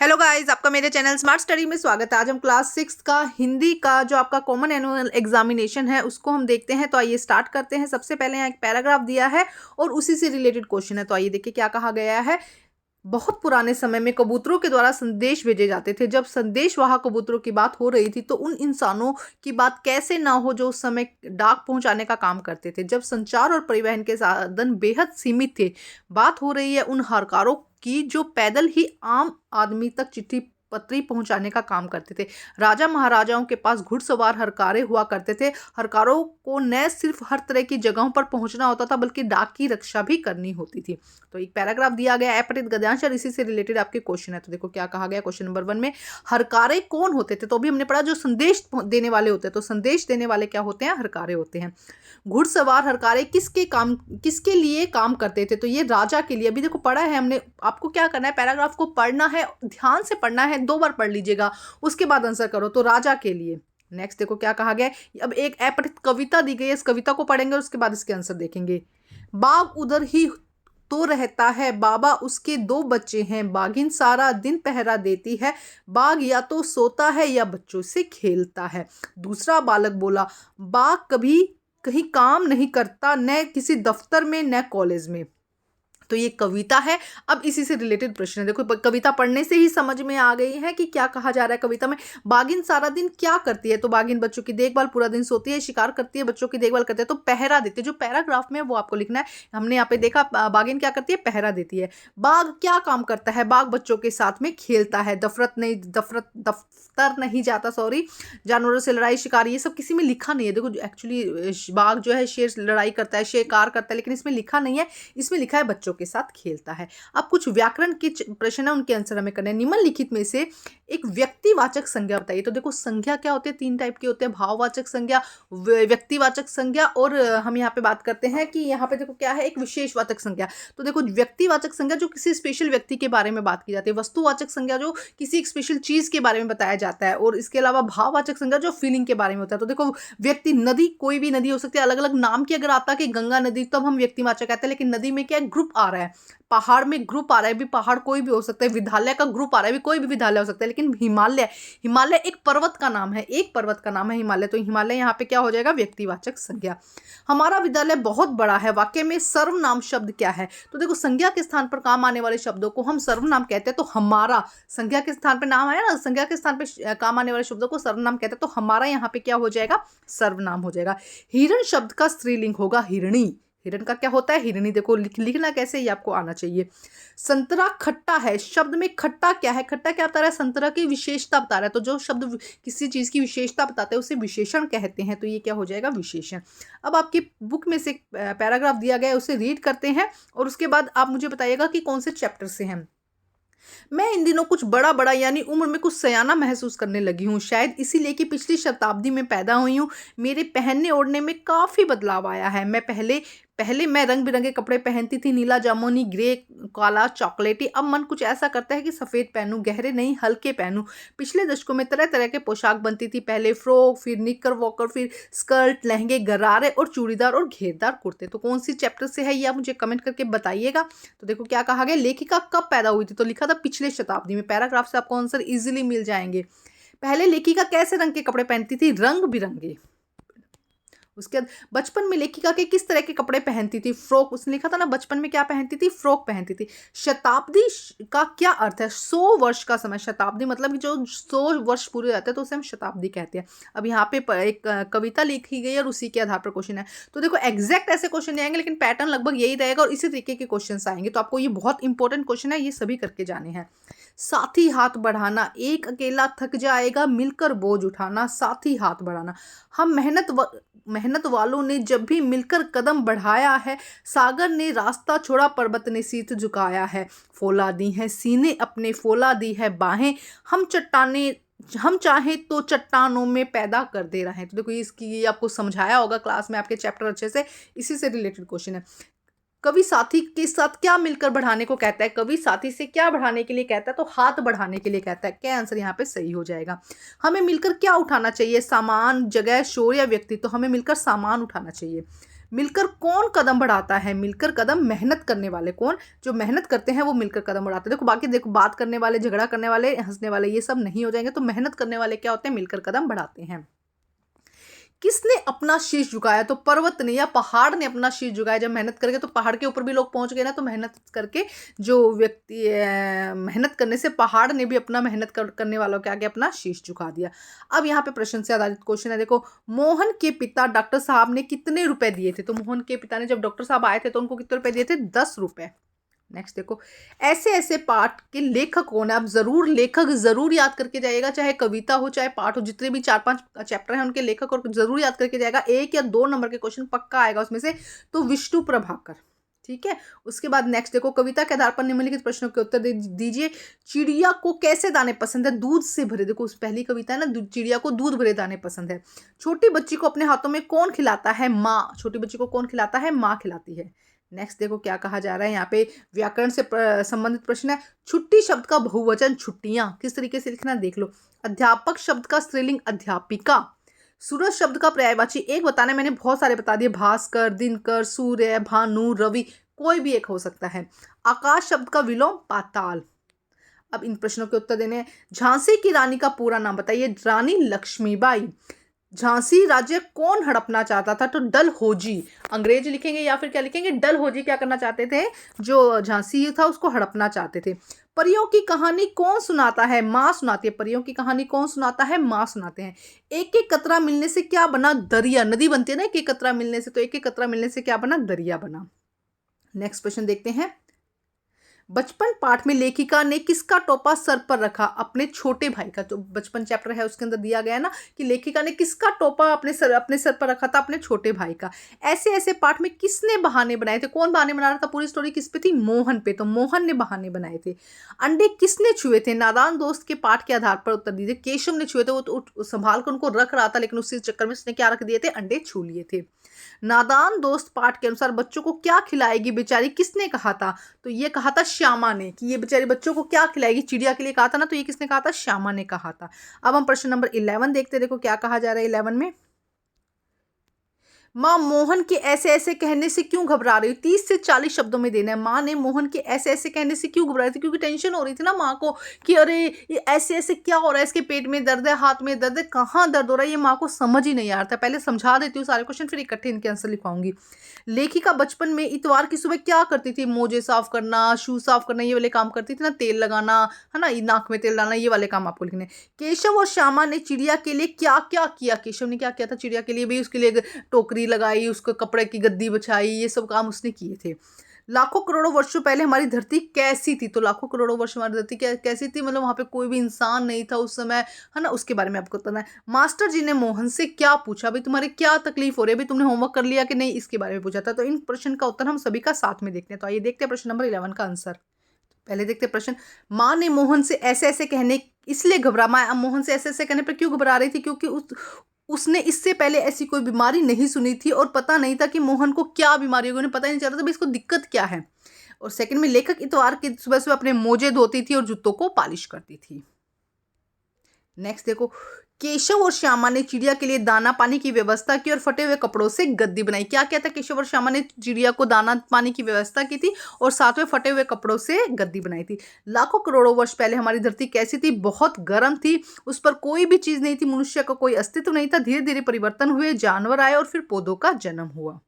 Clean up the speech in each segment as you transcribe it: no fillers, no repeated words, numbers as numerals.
Hello guys, आपका मेरे channel smart study में स्वागत है। आज हम क्लास 6 का हिंदी का जो आपका कॉमन एनुअल एग्जामिनेशन है उसको हम देखते हैं। तो आइए स्टार्ट करते हैं। सबसे पहले यहाँ एक पैराग्राफ दिया है और उसी से रिलेटेड क्वेश्चन है। तो आइए देखिए क्या कहा गया है। बहुत पुराने समय में कबूतरों के द्वारा संदेश भेजे जाते थे। जब संदेशवाहक कबूतरों की बात हो रही थी तो उन इंसानों की बात कैसे ना हो जो उस समय डाक पहुंचाने का काम करते थे। जब संचार और परिवहन के साधन बेहद सीमित थे, बात हो रही है उन हरकारों की जो पैदल ही आम आदमी तक चिट्ठी पत्री पहुंचाने का काम करते थे। राजा महाराजाओं के पास घुड़सवार हरकारे हुआ करते थे। हरकारों को न सिर्फ हर तरह की जगहों पर पहुंचना होता था बल्कि डाक की रक्षा भी करनी होती थी। तो एक पैराग्राफ दिया गया अपठित गद्यांश और इसी से रिलेटेड आपके क्वेश्चन है। तो देखो क्या कहा गया क्वेश्चन नंबर 1 में, हरकारे कौन होते थे। तो अभी हमने पढ़ा जो संदेश देने वाले होते हैं। तो संदेश देने वाले क्या होते हैं, हरकारे होते हैं। घुड़सवार हरकारे किसके लिए काम करते थे। तो ये राजा के लिए। अभी देखो पढ़ा है हमने, आपको क्या करना है, पैराग्राफ को पढ़ना है, ध्यान से पढ़ना है, 2 बार पढ़ लीजिएगा, उसके बाद आंसर करो। तो राजा के लिए। नेक्स्ट देखो क्या कहा गया है। अब एक अपठित कविता दी गई है, इस कविता को पढ़ेंगे और उसके बाद इसके आंसर देखेंगे। बाघ उधर ही तो रहता है, बाबा उसके 2 बच्चे हैं, बाघिन सारा दिन पहरा देती है, बाघ या तो सोता है या बच्चों से खेलता है। दूसरा बालक बोला, बाघ कभी कहीं काम नहीं करता, न किसी दफ्तर में न कॉलेज में। तो ये कविता है। अब इसी से रिलेटेड प्रश्न है। देखो कविता पढ़ने से ही समझ में आ गई है कि क्या कहा जा रहा है कविता में। बाघिन सारा दिन क्या करती है। तो बाघिन बच्चों की देखभाल, पूरा दिन सोती है, शिकार करती है, बच्चों की देखभाल करती है। तो पहरा देती है। जो पैराग्राफ में है वो आपको लिखना है। हमने यहाँ पे देखा बाघिन क्या करती है, पहरा देती है। बाघ क्या काम करता है, बाघ बच्चों के साथ में खेलता है। दफ्तर नहीं जाता, सॉरी। जानवरों से लड़ाई, शिकार, ये सब किसी में लिखा नहीं है। देखो एक्चुअली बाघ जो है शेर लड़ाई करता है, शिकार करता है, लेकिन इसमें लिखा नहीं है। इसमें लिखा है बच्चों के साथ खेलता है। अब कुछ व्याकरण के प्रश्न है, उनके आंसर हमें करने हैं। निम्नलिखित में से एक व्यक्तिवाचक संज्ञा बताइए। तो देखो संज्ञा क्या होते हैं, 3 टाइप के होते हैं, भाववाचक संज्ञा, व्यक्तिवाचक संज्ञा और हम यहाँ पे बात करते हैं कि यहाँ पे देखो क्या है, एक विशेषवाचक संज्ञा। तो देखो व्यक्तिवाचक संज्ञा जो किसी स्पेशल व्यक्ति के बारे में बात की जाती है, वस्तुवाचक संज्ञा जो किसी एक स्पेशल चीज के बारे में बताया जाता है, और इसके अलावा भाववाचक संज्ञा जो फीलिंग के बारे में होता है। तो देखो व्यक्ति, नदी, कोई भी नदी हो सकती है, अलग अलग नाम की अगर आता है कि गंगा नदी, तब हम व्यक्तिवाचक कहते हैं। लेकिन नदी में क्या ग्रुप आ रहा है, पहाड़ में ग्रुप आ रहा है, भी पहाड़ कोई भी हो सकता है, विद्यालय का ग्रुप आ रहा है, भी कोई भी विद्यालय हो सकता है। लेकिन हिमालय एक पर्वत का नाम है, एक पर्वत का नाम है हिमालय। तो हिमालय यहाँ पे क्या हो जाएगा, व्यक्तिवाचक संज्ञा। हमारा विद्यालय बहुत बड़ा है, वाक्य में सर्वनाम शब्द क्या है। तो देखो संज्ञा के स्थान पर काम आने वाले शब्दों को हम सर्वनाम कहते हैं। तो हमारा संज्ञा के स्थान पर नाम आया ना, संज्ञा के स्थान पर काम आने वाले शब्दों को सर्वनाम कहते हैं। तो हमारा यहाँ पे क्या हो जाएगा, सर्वनाम हो जाएगा। हिरण शब्द का स्त्रीलिंग होगा हिरणी। हिरण का क्या होता है, हिरणी। देखो लिखना कैसे, ये आपको आना चाहिए। संतरा खट्टा है, शब्द में खट्टा क्या है, खट्टा क्या बता रहा है, संतरा की विशेषता बता रहा है। तो जो शब्द किसी चीज की विशेषता बताते हैं उसे विशेषण कहते हैं। तो ये क्या हो जाएगा, विशेषण। अब आपकी बुक में से एक पैराग्राफ दिया गया है, उसे रीड करते हैं और उसके बाद आप मुझे बताइएगा कि कौन से चैप्टर से हैं। मैं इन दिनों कुछ बड़ा बड़ा यानी उम्र में कुछ सयाना महसूस करने लगी हूँ, शायद इसीलिए कि पिछली शताब्दी में पैदा हुई हूँ। मेरे पहनने ओढ़ने में काफ़ी बदलाव आया है। मैं पहले पहले मैं रंग बिरंगे कपड़े पहनती थी, नीला, जामुनी, ग्रे, काला, चॉकलेटी। अब मन कुछ ऐसा करता है कि सफ़ेद पहनूं, गहरे नहीं हल्के पहनूं। पिछले दशकों में तरह तरह के पोशाक बनती थी, पहले फ्रॉक, फिर निकर वॉकर, फिर स्कर्ट, लहंगे, गरारे और चूड़ीदार और घेरदार कुर्ते। तो कौन सी चैप्टर से है ये आप मुझे कमेंट करके बताइएगा। तो देखो क्या कहा गया, लेखिका कब पैदा हुई थी। तो लिखा था पिछले शताब्दी में। पैराग्राफ से आपको आंसर इजीली मिल जाएंगे। पहले लेखिका कैसे रंग के कपड़े पहनती थी, रंग बिरंगे। उसके बाद बचपन में लेखिका के किस तरह के कपड़े पहनती थी, फ्रॉक। उसने लिखा था ना बचपन में क्या पहनती थी, फ्रॉक पहनती थी। शताब्दी का क्या अर्थ है, 100 वर्ष का समय। शताब्दी मतलब कि जो 100 वर्ष पूरे रहते हैं तो उसे हम शताब्दी कहते हैं। अब यहाँ पे एक कविता लिखी गई है और उसी के आधार पर क्वेश्चन है। तो देखो एग्जैक्ट ऐसे क्वेश्चन नहीं आएंगे, लेकिन पैटर्न लगभग यही रहेगा और इसी तरीके के क्वेश्चन आएंगे। तो आपको ये बहुत इंपॉर्टेंट क्वेश्चन है, ये सभी करके जाने हैं। साथी हाथ बढ़ाना, एक अकेला थक जाएगा, मिलकर बोझ उठाना, साथी हाथ बढ़ाना। हम मेहनत वालों ने जब भी मिलकर कदम बढ़ाया है, सागर ने रास्ता छोड़ा, पर्वत ने सीत झुकाया है। फौला दी है सीने अपने, फौला दी है बाहें, हम चाहें तो चट्टानों में पैदा कर दे रहे हैं। तो देखो इसकी आपको समझाया होगा क्लास में आपके चैप्टर अच्छे से, इसी से रिलेटेड क्वेश्चन है। कवि साथी के साथ क्या मिलकर बढ़ाने को कहता है, कवि साथी से क्या बढ़ाने के लिए कहता है, तो हाथ बढ़ाने के लिए कहता है। क्या आंसर यहाँ पे सही हो जाएगा। हमें मिलकर क्या उठाना चाहिए, सामान, जगह, शोर या व्यक्ति। तो हमें मिलकर सामान उठाना चाहिए। मिलकर कौन कदम बढ़ाता है? मिलकर कदम मेहनत करने वाले। कौन? जो मेहनत करते हैं वो मिलकर कदम बढ़ाते हैं। देखो बाकी देखो बात करने वाले, झगड़ा करने वाले, हंसने वाले ये सब नहीं हो जाएंगे। तो मेहनत करने वाले क्या होते हैं? मिलकर कदम बढ़ाते हैं। किसने अपना शीश झुकाया? तो पर्वत ने या पहाड़ ने अपना शीश झुकाया। जब मेहनत करके तो पहाड़ के ऊपर भी लोग पहुंच गए ना। तो मेहनत करके जो व्यक्ति मेहनत करने से पहाड़ ने भी अपना करने वालों के आगे अपना शीश झुका दिया। अब यहाँ पे प्रश्न से आधारित क्वेश्चन है। देखो, मोहन के पिता डॉक्टर साहब ने कितने रुपए दिए थे? तो मोहन के पिता ने जब डॉक्टर साहब आए थे तो उनको कितने रुपए दिए थे? 10 रुपए। नेक्स्ट देखो, ऐसे ऐसे पाठ के लेखक कौन है? आप जरूर लेखक जरूर याद करके जाइएगा, चाहे कविता हो चाहे पाठ हो, जितने भी 4-5 चैप्टर हैं उनके लेखक और जरूर याद करके जाएगा। 1 या 2 नंबर के क्वेश्चन पक्का आएगा उसमें से। तो विष्णु प्रभाकर, ठीक है। उसके बाद नेक्स्ट देखो, कविता के आधार पर निम्नलिखित प्रश्नों के उत्तर दीजिए। चिड़िया को कैसे दाने पसंद है? दूध से भरे। देखो उस पहली कविता है ना, चिड़िया को दूध भरे दाने पसंद है। छोटी बच्ची को अपने हाथों में कौन खिलाता है? माँ। छोटी बच्ची को कौन खिलाता है? माँ खिलाती है। नेक्स्ट देखो क्या कहा जा रहा है यहाँ पे, व्याकरण से संबंधित प्रश्न है। छुट्टी शब्द का बहुवचन छुट्टियां किस तरीके से लिखना देख लो। अध्यापक शब्द का स्त्रीलिंग अध्यापिका। सूरज शब्द का पर्यायवाची एक बताना, मैंने बहुत सारे बता दिए। भास्कर, दिनकर, सूर्य, भानु, रवि, कोई भी एक हो सकता है। आकाश शब्द का विलोम पाताल। अब इन प्रश्नों के उत्तर देने हैं। झांसी की रानी का पूरा नाम बताइए। रानी लक्ष्मीबाई। झांसी राज्य कौन हड़पना चाहता था? तो डलहौजी। अंग्रेज लिखेंगे या फिर क्या लिखेंगे? डलहौजी क्या करना चाहते थे? जो झांसी था उसको हड़पना चाहते थे। परियों की कहानी कौन सुनाता है? माँ सुनाती है। परियों की कहानी कौन सुनाता है? माँ सुनाते हैं। एक एक कतरा मिलने से क्या बना? दरिया। नदी बनती है ना एक एक कतरा मिलने से, तो एक एक कतरा मिलने से क्या बना? दरिया बना। नेक्स्ट क्वेश्चन देखते हैं। बचपन पाठ में लेखिका ने किसका टोपा सर पर रखा? अपने छोटे भाई का। जो बचपन चैप्टर है उसके अंदर दिया गया है ना कि लेखिका ने किसका टोपा अपने सर पर रखा था? अपने छोटे भाई का। ऐसे ऐसे पाठ में किसने बहाने बनाए थे? कौन बहाने बना रहा था? पूरी स्टोरी किस पे थी? मोहन पे। तो मोहन ने बहाने बनाए थे। अंडे किसने छुए थे? नादान दोस्त के पाठ के आधार पर उत्तर दीजिए। केशव ने छुए थे। वो तो संभाल कर उनको रख रहा था, लेकिन उसी चक्कर में उसने क्या रख दिए थे? अंडे छू लिए थे। नादान दोस्त पाठ के अनुसार बच्चों को क्या खिलाएगी बेचारी? किसने कहा था? तो ये कहा था श्यामा ने, कि ये बेचारी बच्चों को क्या खिलाएगी। चिड़िया के लिए कहा था ना, तो ये किसने कहा था? श्यामा ने कहा था। अब हम प्रश्न नंबर 11 देखते हैं। देखो क्या कहा जा रहा है 11 में। माँ मोहन के ऐसे ऐसे कहने से क्यों घबरा रही हो? 30 से 40 शब्दों में देना है। माँ ने मोहन के ऐसे ऐसे कहने से क्यों घबरा रही थी? क्योंकि टेंशन हो रही थी ना माँ को कि अरे ये ऐसे ऐसे क्या हो रहा है, इसके पेट में दर्द है, हाथ में दर्द है, कहाँ दर्द हो रहा है, ये माँ को समझ ही नहीं आ रहा था। पहले समझा देती हूँ सारे क्वेश्चन, फिर इकट्ठे इनके आंसर लिखवाऊंगी। लेखिका बचपन में इतवार की सुबह क्या करती थी? मोजे साफ करना, शू साफ करना, ये वाले काम करती थी ना। तेल लगाना है ना, नाक में तेल डालना, ये वाले काम आपको लिखने। केशव और श्यामा ने चिड़िया के लिए क्या क्या किया? केशव ने क्या किया था चिड़िया के लिए? भी उसके लिए टोकरी लगाई, उसको कपड़े की गद्दी बिछाई, ये सब काम उसने किए थे। लाखों करोड़ों वर्षों पहले हमारी धरती कैसी थी? तो लाखों करोड़ों वर्ष हमारी धरती कैसी थी? मतलब वहां पे कोई भी इंसान नहीं था उस समय, है ना। उसके बारे में आपको बताना है। मास्टर जी ने मोहन से क्या पूछा? भाई तुम्हारे क्या तकलीफ हो रही है? भाई तुमने होमवर्क कर लिया कि नहीं, इसके बारे में पूछा था। तो इन प्रश्न का उत्तर हम सभी का साथ में देखते हैं। तो आइए देखते हैं प्रश्न नंबर 11 का आंसर। पहले देखते हैं प्रश्न। माँ ने मोहन से ऐसे ऐसे कहने इसलिए घबरा माँ मोहन से ऐसे ऐसे कहने पर क्यों घबरा रही थी? क्योंकि उसने इससे पहले ऐसी कोई बीमारी नहीं सुनी थी और पता नहीं था कि मोहन को क्या बीमारी होगी। उन्हें पता ही नहीं चल रहा था इसको दिक्कत क्या है। और सेकंड में, लेखक इतवार की सुबह सुबह अपने मोजे धोती थी और जूतों को पॉलिश करती थी। नेक्स्ट देखो, केशव और श्यामा ने चिड़िया के लिए दाना पानी की व्यवस्था की और फटे हुए कपड़ों से गद्दी बनाई। क्या क्या था? केशव और श्यामा ने चिड़िया को दाना पानी की व्यवस्था की थी और साथ में फटे हुए कपड़ों से गद्दी बनाई थी। लाखों करोड़ों वर्ष पहले हमारी धरती कैसी थी? बहुत गर्म थी। उस पर कोई भी चीज नहीं थी। मनुष्य का कोई अस्तित्व नहीं था। धीरे धीरे परिवर्तन हुए, जानवर आए और फिर पौधों का जन्म हुआ।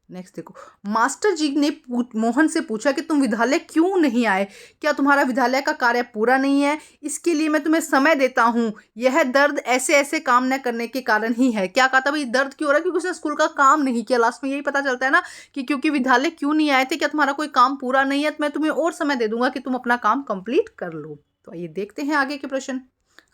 नेक्स्ट देखो, मास्टर जी ने मोहन से पूछा कि तुम विद्यालय क्यों नहीं आए? क्या तुम्हारा विद्यालय का कार्य पूरा नहीं है? इसके लिए मैं तुम्हें समय देता हूँ। यह दर्द ऐसे ऐसे काम न करने के कारण ही है। क्या कहा था भाई? दर्द क्यों हो रहा है? क्योंकि उसने स्कूल का काम नहीं किया। लास्ट में यही पता चलता है ना कि क्योंकि विद्यालय क्यों नहीं आए थे। क्या तुम्हारा कोई काम पूरा नहीं है? तो मैं तुम्हें और समय दे दूंगा कि तुम अपना काम कंप्लीट कर लो। तो आइए देखते हैं आगे के प्रश्न।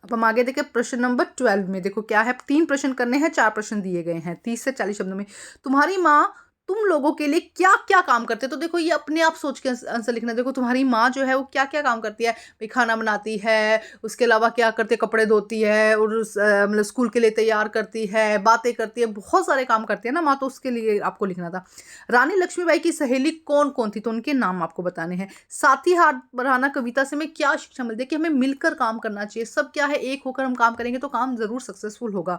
अब हम आगे देखें प्रश्न नंबर 12 में। देखो क्या है, 3 प्रश्न करने हैं, 4 प्रश्न दिए गए हैं। 30 से 40 शब्दों में। तुम्हारी माँ तुम लोगों के लिए क्या क्या काम करते हैं? तो देखो ये अपने आप सोच के आंसर लिखना। देखो तुम्हारी माँ जो है वो क्या क्या काम करती है? भाई खाना बनाती है, उसके अलावा क्या करती है? कपड़े धोती है और मतलब स्कूल के लिए तैयार करती है, बातें करती है, बहुत सारे काम करती है ना माँ। तो उसके लिए आपको लिखना था। रानी लक्ष्मीबाई की सहेली कौन कौन थी? तो उनके नाम आपको बताने हैं। साथी हाथ बढ़ाना कविता से हमें क्या शिक्षा मिलती है? कि हमें मिलकर काम करना चाहिए। सब क्या है, एक होकर हम काम करेंगे तो काम जरूर सक्सेसफुल होगा।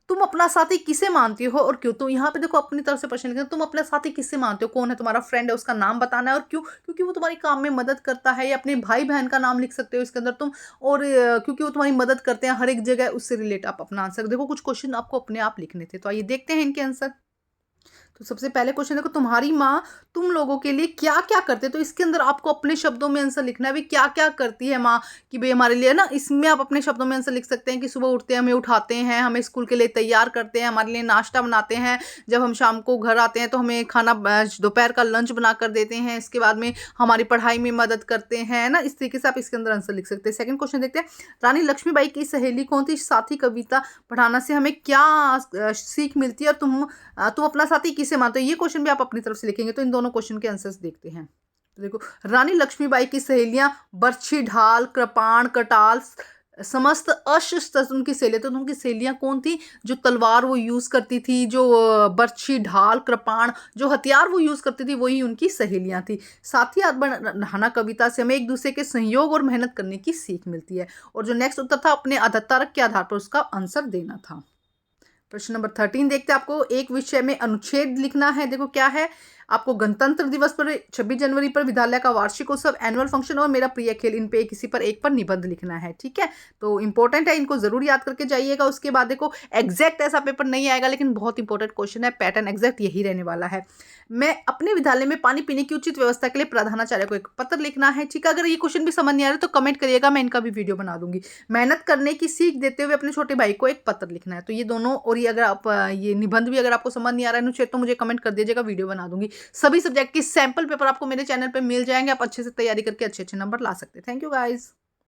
तुम अपना साथी किसे मानती हो और क्यों। तो यहाँ पे देखो अपनी तरफ से प्रश्न लिखना, तुम अपना साथी किससे मानते हो, कौन है तुम्हारा फ्रेंड है, उसका नाम बताना है और क्यों, क्योंकि वो तुम्हारी काम में मदद करता है। या अपने भाई बहन का नाम लिख सकते हो इसके अंदर तुम, और क्योंकि वो तुम्हारी मदद करते हैं हर एक जगह, उससे रिलेट आप अपना आंसर देखो। कुछ क्वेश्चन आपको अपने आप लिखने थे, तो आइए देखते हैं इनके आंसर। तो सबसे पहले क्वेश्चन देखो, तुम्हारी माँ तुम लोगों के लिए क्या क्या करते हैं। तो इसके अंदर आपको अपने शब्दों में आंसर लिखना है, भाई क्या क्या करती है माँ कि भाई हमारे लिए ना। इसमें आप अपने शब्दों में आंसर लिख सकते हैं कि सुबह उठते हैं, हमें उठाते हैं, हमें स्कूल के लिए तैयार करते हैं, हमारे लिए नाश्ता बनाते हैं, जब हम शाम को घर आते हैं तो हमें खाना दोपहर का लंच बना कर देते हैं, इसके बाद में हमारी पढ़ाई में मदद करते हैं ना। इस तरीके से आप इसके अंदर आंसर लिख सकते हैं। सेकंड क्वेश्चन देखते हैं, रानी लक्ष्मीबाई की सहेली कौन थी। साथी कविता पढ़ाना से हमें क्या सीख मिलती है और तुम अपना साथी किसे मानते हो। ये क्वेश्चन भी आप अपनी तरफ से लिखेंगे। तो इन दोनों क्वेश्चन के आंसर्स देखते हैं। तो देखो, रानी लक्ष्मीबाई की सहेलियां बर्छी, ढाल, कृपाण, कटाल, समस्त अशस्त्र उनकी सहेलियां। तो उनकी सहेलियां कौन थी, जो तलवार वो यूज करती थी, जो बर्छी, ढाल, कृपाण, जो हथियार वो यूज करती थी, वही उनकी सहेलियां थी। साथ ही बढ़ाना कविता से हमें एक दूसरे के सहयोग और मेहनत करने की सीख मिलती है। और जो नेक्स्ट उत्तर था, अपने तर्क के आधार पर उसका आंसर देना था। प्रश्न नंबर 13 देखते हैं। आपको एक विषय में अनुच्छेद लिखना है। देखो क्या है, आपको गणतंत्र दिवस पर, 26 जनवरी पर विद्यालय का वार्षिक उत्सव, एनुअल फंक्शन और मेरा प्रिय खेल, इन पे किसी पर एक पर निबंध लिखना है। ठीक है, तो इंपॉर्टेंट है, इनको जरूर याद करके जाइएगा। उसके बाद देखो एग्जैक्ट ऐसा पेपर नहीं आएगा, लेकिन बहुत इंपॉर्टेंट क्वेश्चन है, पैटर्न एग्जैक्ट यही रहने वाला है। मैं अपने विद्यालय में पानी पीने की उचित व्यवस्था के लिए प्रधानाचार्य को एक पत्र लिखना है। ठीक है, अगर ये क्वेश्चन भी समझ नहीं आ रहा तो कमेंट करिएगा, मैं इनका भी वीडियो बना दूंगी। मेहनत करने की सीख देते हुए अपने छोटे भाई को एक पत्र लिखना है। तो ये दोनों, और ये अगर आप ये निबंध भी अगर आपको समझ नहीं आ रहा है अनुच्छेद, तो मुझे कमेंट कर दीजिएगा, वीडियो बना दूंगी। सभी सब्जेक्ट की सैंपल पेपर आपको मेरे चैनल पे मिल जाएंगे, आप अच्छे से तैयारी करके अच्छे अच्छे नंबर ला सकते हैं। Thank you guys.